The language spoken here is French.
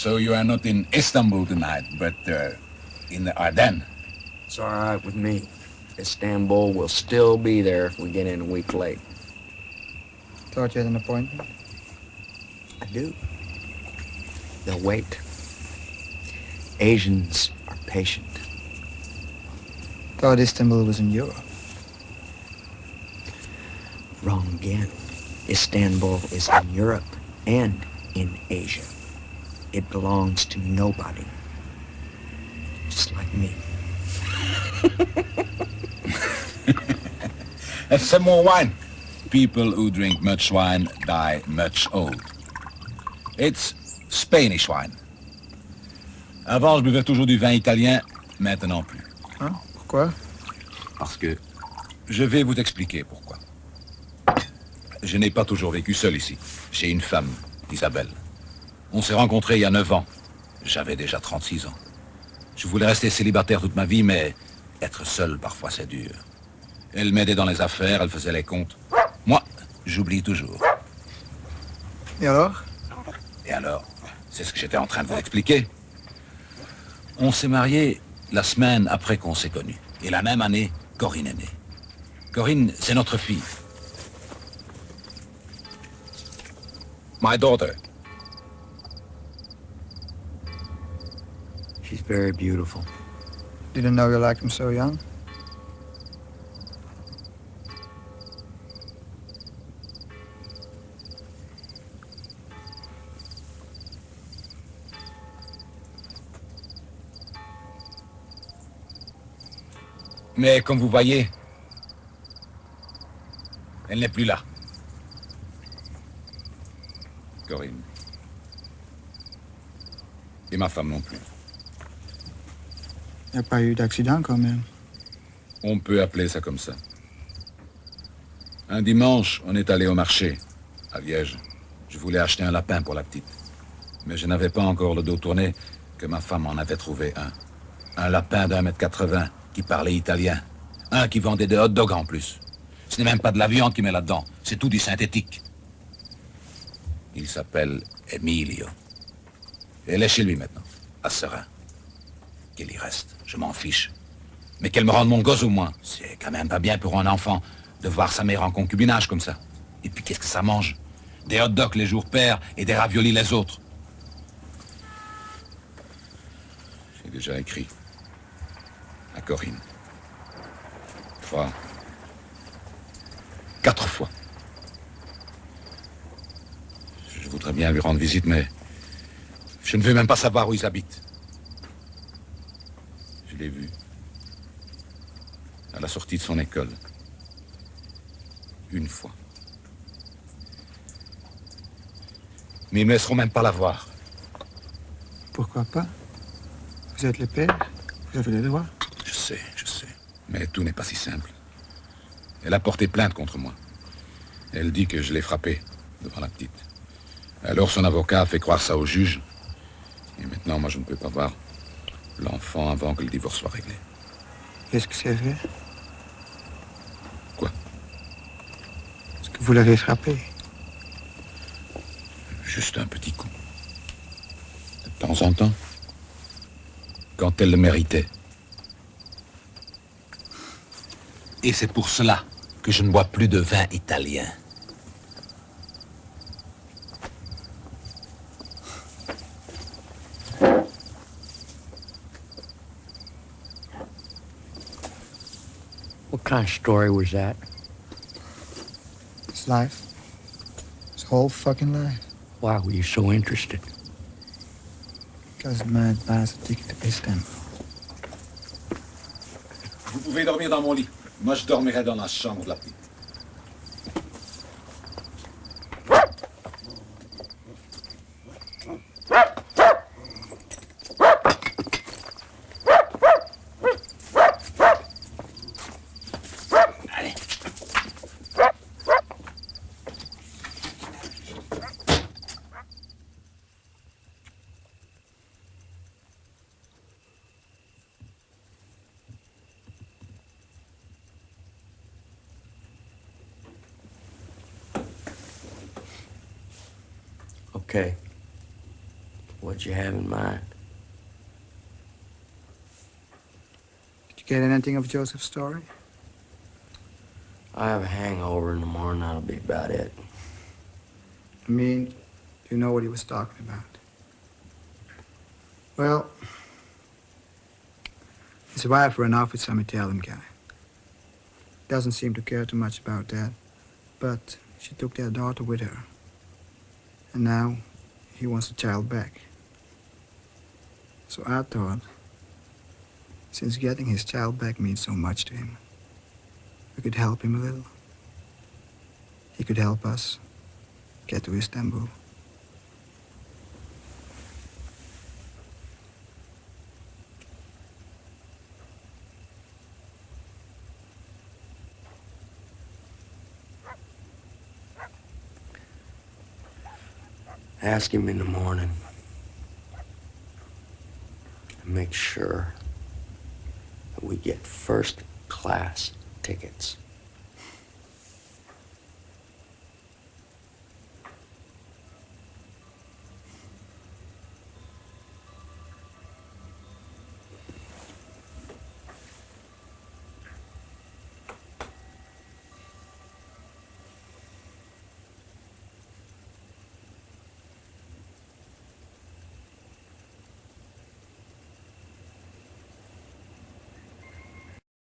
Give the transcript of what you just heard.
So you are not in Istanbul tonight, but in the Ardennes. It's all right with me. Istanbul will still be there if we get in a week late. Thought you had an appointment? I do. They'll wait. Asians are patient. Thought Istanbul was in Europe. Wrong again. Istanbul is in Europe and in Asia. It belongs to nobody. Just like me. Have some more wine. People who drink much wine die much old. It's Spanish wine. Avant, je buvais toujours du vin italien, maintenant plus. Hein? Pourquoi? Parce que je vais vous expliquer pourquoi. Je n'ai pas toujours vécu seul ici. J'ai une femme, Isabelle. On s'est rencontrés il y a 9 ans. J'avais déjà 36 ans. Je voulais rester célibataire toute ma vie, mais être seul, parfois, c'est dur. Elle m'aidait dans les affaires, elle faisait les comptes. Moi, j'oublie toujours. Et alors? Et alors, c'est ce que j'étais en train de vous expliquer. On s'est mariés la semaine après qu'on s'est connus. Et la même année, Corinne est née. Corinne, c'est notre fille. My daughter. She's very beautiful. Didn't know you liked him so young. Mais comme vous voyez, elle n'est plus là. Corinne. Et ma femme non plus. Il n'y a pas eu d'accident quand même. On peut appeler ça comme ça. Un dimanche, on est allé au marché, à Liège. Je voulais acheter un lapin pour la petite. Mais je n'avais pas encore le dos tourné que ma femme en avait trouvé un. Un lapin d'1,80 m qui parlait italien. Un qui vendait des hot dogs en plus. Ce n'est même pas de la viande qu'il met là-dedans. C'est tout du synthétique. Il s'appelle Emilio. Elle est chez lui maintenant, à Serein. Qu'il y reste, je m'en fiche. Mais qu'elle me rende mon gosse au moins. C'est quand même pas bien pour un enfant de voir sa mère en concubinage comme ça. Et puis qu'est-ce que ça mange? Des hot dogs les jours pairs et des raviolis les autres. J'ai déjà écrit à Corinne. 3, 4 fois. Je voudrais bien lui rendre visite, mais je ne veux même pas savoir où ils habitent. Je l'ai vu à la sortie de son école. Une fois. Mais ils ne me laisseront même pas la voir. Pourquoi pas? Vous êtes le père, vous avez les droits. Je sais. Mais tout n'est pas si simple. Elle a porté plainte contre moi. Elle dit que je l'ai frappée devant la petite. Alors son avocat a fait croire ça au juge. Et maintenant, moi, je ne peux pas voir l'enfant avant que le divorce soit réglé. Est-ce que c'est vrai? Quoi? Est-ce que vous l'avez frappé? Juste un petit coup. De temps en temps. Quand elle le méritait. Et c'est pour cela que je ne bois plus de vin italien. What kind of story was that? His life. His whole fucking life. Why were you so interested? Because the man buys a ticket to Istanbul. Vous pouvez dormir dans mon lit. Moi, je dormirai dans la chambre de la petite. Allez. Okay. what you have in mind. Did you get anything of Joseph's story? I have a hangover in the morning. That'll be about it. I mean, do you know what he was talking about? Well, his wife ran off with some Italian guy. Doesn't seem to care too much about that, but she took their daughter with her. And now he wants the child back. So I thought, since getting his child back means so much to him, we could help him a little. He could help us get to Istanbul. Ask him in the morning. And make sure that we get first-class tickets.